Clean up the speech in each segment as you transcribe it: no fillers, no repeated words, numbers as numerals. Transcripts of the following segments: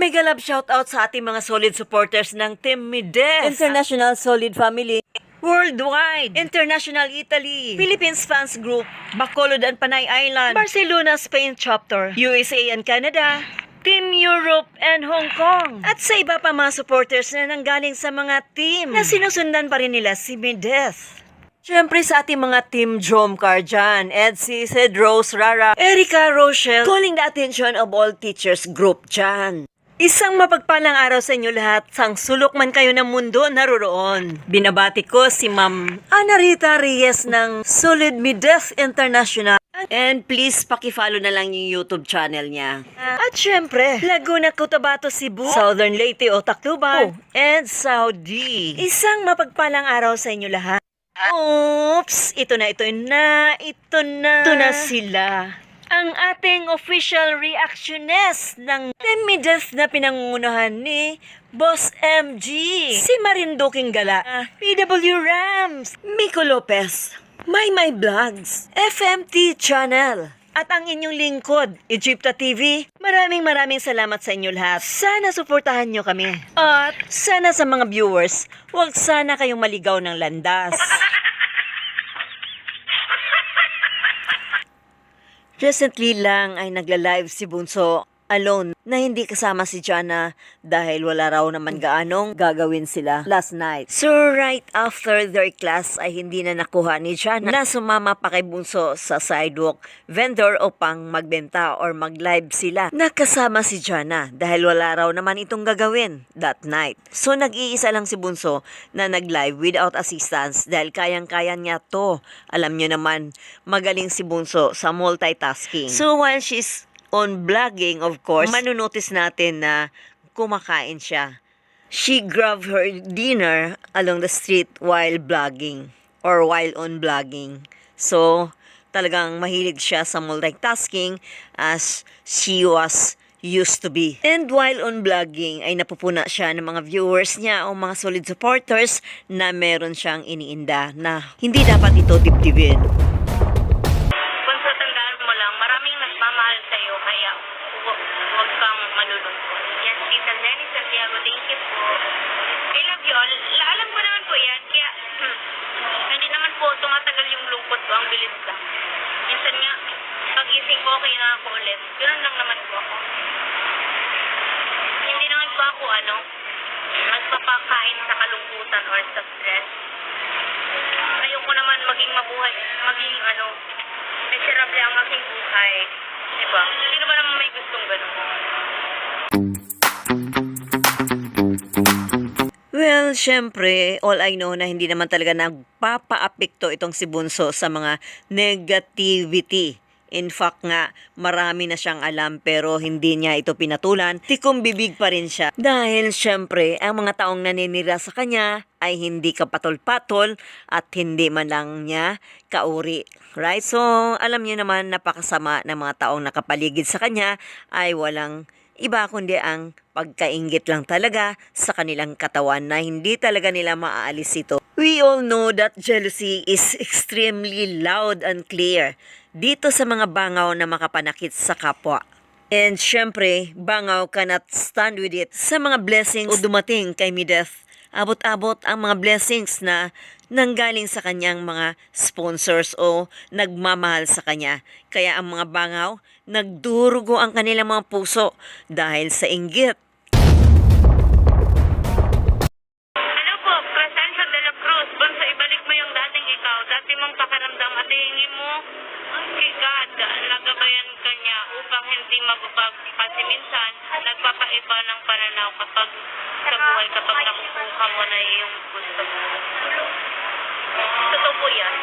Mega love shoutout sa ating mga solid supporters ng Team Mides, International Solid Family, Worldwide, International Italy, Philippines Fans Group, Bacolod and Panay Island, Barcelona, Spain Chapter, USA and Canada, Team Europe and Hong Kong. At sa iba pa mga supporters na nanggaling sa mga team na sinusundan pa rin nila si Mides. Siyempre sa ating mga team Dromcar dyan, Edsy, Sid, Rose, Rara, Erica, Rochelle, calling the attention of all teachers group dyan. Isang mapagpalang araw sa inyo lahat, sang sulok man kayo ng mundo naroroon. Binabati ko si Ma'am Ana Rita Reyes ng Solid Mides International. And please, paki-follow na lang yung YouTube channel niya. At syempre, Laguna, Cotabato, Cebu, Southern Leyte o Tacloban, and Saudi. Isang mapagpalang araw sa inyo lahat. Oops! Ito na sila. Ang ating official reactionist ng Team Mides na pinangungunahan ni Boss MG, si Marinduking Gala, PW Rams, Miko Lopez, My Vlogs, FMT Channel, at ang inyong lingkod, Egypta TV. Maraming salamat sa inyo lahat. Sana suportahan nyo kami. At sana sa mga viewers, huwag sana kayong maligaw ng landas. Recently lang ay nagla-live si Bunso alone na hindi kasama si Jana dahil wala raw naman gaanong gagawin sila last night. So right after their class ay hindi na nakuha ni Jana na sumama pa kay Bunso sa sidewalk vendor upang magbenta or mag-live sila. Nakasama si Jana dahil wala raw naman itong gagawin that night. So nag-iisa lang si Bunso na nag-live without assistance dahil kayang-kaya niya to. Alam nyo naman, magaling si Bunso sa multitasking. So while she's on vlogging, of course, manunotice natin na kumakain siya. She grabbed her dinner along the street while vlogging or while on vlogging. So, talagang mahilig siya sa multitasking as she was used to be. And while on vlogging ay napupuna siya ng mga viewers niya o mga solid supporters na meron siyang iniinda na hindi dapat ito dibdibin. Huwag kang malulungkot. Yan, Tita Lenny Santiago, thank you po. I love you all. Alam ko naman po yan, kaya hindi naman po tumatagal yung lungkot ko, ang bilis lang. Minsan nga, pag-ising ko, okay na ako ulit. Ganun lang naman po ako. Hindi naman po ako, magpapakain sa kalungkutan or sa stress. Ayoko naman maging mabuhay, miserable ang aking buhay. Diba? Sino ba naman may gustong gano'n? Well, syempre, all I know na hindi naman talaga nagpapa-apekto itong si Bunso sa mga negativity. In fact nga, marami na siyang alam pero hindi niya ito pinatulan. Tikong bibig pa rin siya. Dahil syempre, ang mga taong naninira sa kanya ay hindi kapatol-patol at hindi man lang niya kauri. Right? So, alam niyo naman napakasama ng mga taong nakapaligid sa kanya ay walang iba kundi ang pagkainggit lang talaga sa kanilang katawan na hindi talaga nila maaalis ito. We all know that jealousy is extremely loud and clear dito sa mga bangaw na makapanakit sa kapwa. And syempre, bangaw cannot stand with it sa mga blessings o dumating kay Mides. Abot-abot ang mga blessings na nanggaling sa kanyang mga sponsors o nagmamahal sa kanya. Kaya ang mga bangaw, nagdurugo ang kanilang mga puso dahil sa inggit. Ano po, Crescencio de la Cruz, Bunso, ibalik mo yung dating ikaw, dati mong pakiramdam at hingin mo kay God, nagabayan ka niya upang hindi magbabag kasi minsan nagpapaiba ng pananaw kapag sa buhay, kapag nakukuha mo na yung gusto mo. Totoo po yan.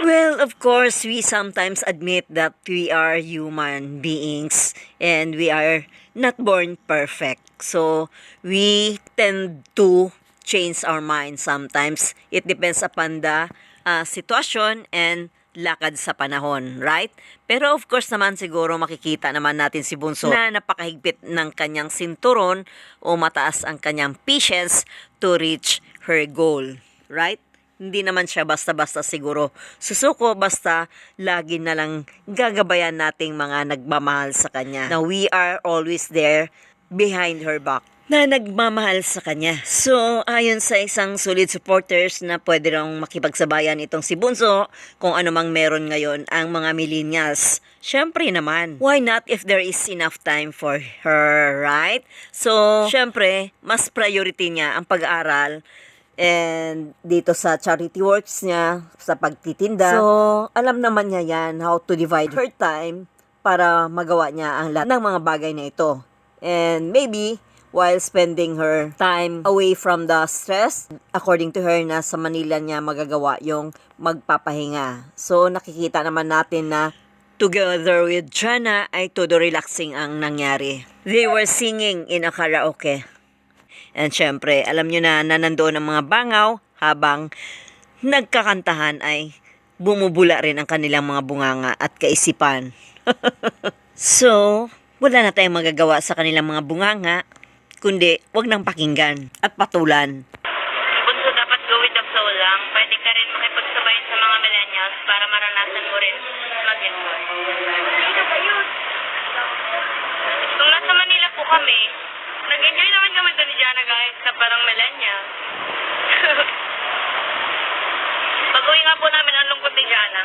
Well, of course, we sometimes admit that we are human beings and we are not born perfect. So, we tend to change our mind sometimes. It depends upon the sitwasyon and lakad sa panahon, right? Pero of course naman siguro makikita naman natin si Bunso na napakahigpit ng kanyang sinturon o mataas ang kanyang patience to reach her goal, right? Hindi naman siya basta-basta siguro susuko, basta lagi na lang gagabayan nating mga nagmamahal sa kanya. Na we are always there behind her back na nagmamahal sa kanya. So, ayon sa isang solid supporters na pwede rang makipagsabayan itong si Bunso kung ano mang meron ngayon ang mga millennials. Syempre naman, why not if there is enough time for her, right? So, syempre, mas priority niya ang pag-aaral and dito sa charity works niya, sa pagtitinda. So, alam naman niya yan how to divide her time para magawa niya ang lahat ng mga bagay na ito. And maybe, while spending her time away from the stress, according to her, na sa Manila niya magagawa yung magpapahinga. So, nakikita naman natin na together with Jana ay todo relaxing ang nangyari. They were singing in a karaoke. And syempre, alam nyo na nandoon ang mga bangaw habang nagkakantahan ay bumubula rin ang kanilang mga bunganga at kaisipan. So, wala na tayong magagawa sa kanilang mga bunganga, kundi wag nang pakinggan at patulan. Bunso, dapat go with the flow lang. Pwede ka rin makipagsabay sa mga millennials para maranasan mo rin mag-enjoy. Kung nasa Manila po kami, nag-enjoy naman kami doon ni Jana guys sa parang millennial. Pag-uwi nga po namin ang lungkot ni Jana.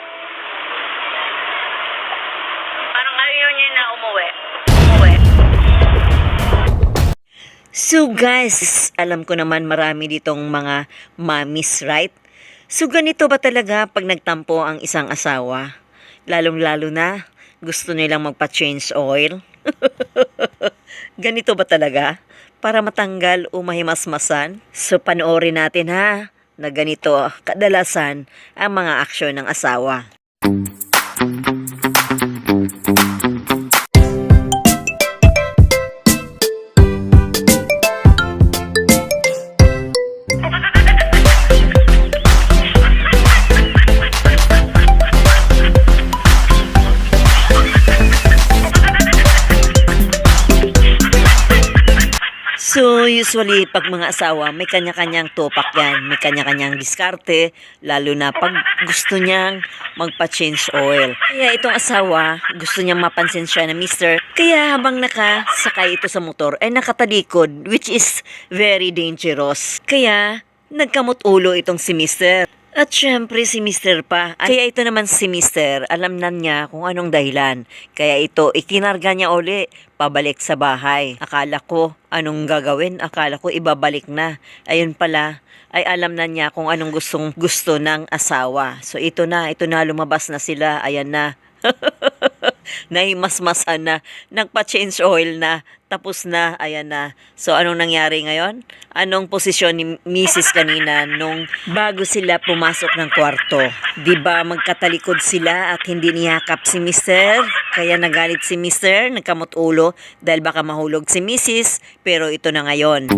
Parang ayaw niya na umuwi. So guys, alam ko naman marami ditong mga mommies, right? So ganito ba talaga pag nagtampo ang isang asawa? Lalong-lalo na gusto nilang magpa-change oil? Ganito ba talaga? Para matanggal o mahimasmasan? So panoorin natin ha, na ganito kadalasan ang mga aksyon ng asawa. So, usually, pag mga asawa, may kanya-kanyang topak yan. May kanya-kanyang diskarte, lalo na pag gusto niyang magpa-change oil. Kaya itong asawa, gusto niyang mapansin siya na mister. Kaya habang nakasakay ito sa motor, ay nakatalikod, which is very dangerous. Kaya, nagkamot ulo itong si mister. At syempre si Mr. pa. Kaya ito naman si Mr. alam na niya kung anong dahilan. Kaya ito ikinarga niya uli pabalik sa bahay. Akala ko anong gagawin? Akala ko ibabalik na. Ayun pala ay alam na niya kung anong gusto ng asawa. So ito na lumabas na sila. Ayan na. Nahimasmasan na, nagpa-change oil na, tapos na, ayan na. So, anong nangyari ngayon? Anong posisyon ni Mrs. kanina nung bago sila pumasok ng kwarto? Diba magkatalikod sila at hindi niyakap si Mr.? Kaya nagalit si Mr., nagkamot ulo dahil baka mahulog si Mrs. Pero ito na ngayon.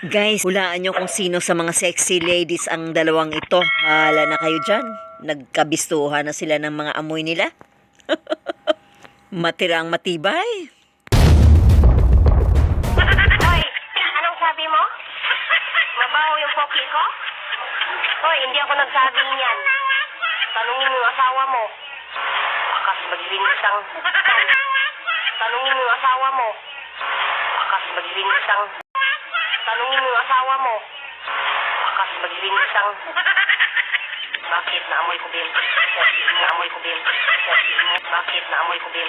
Guys, hulaan nyo kung sino sa mga sexy ladies ang dalawang ito. Hala na kayo dyan. Nagkabistuhan na sila ng mga amoy nila. Matirang matibay. Hoy, anong sabi mo? Mabaho yung poki ko? Hoy, hindi ako nagsabi niyan. Tanungin mo yung asawa mo. Bakas maglinisang. Tanungin mo yung asawa mo. Bakas maglinisang. Tanungin mo yung asawa mo. Bakas maglinisang. Bakit naamoy ko din? Naamoy ko din. Bakit naamoy ko din?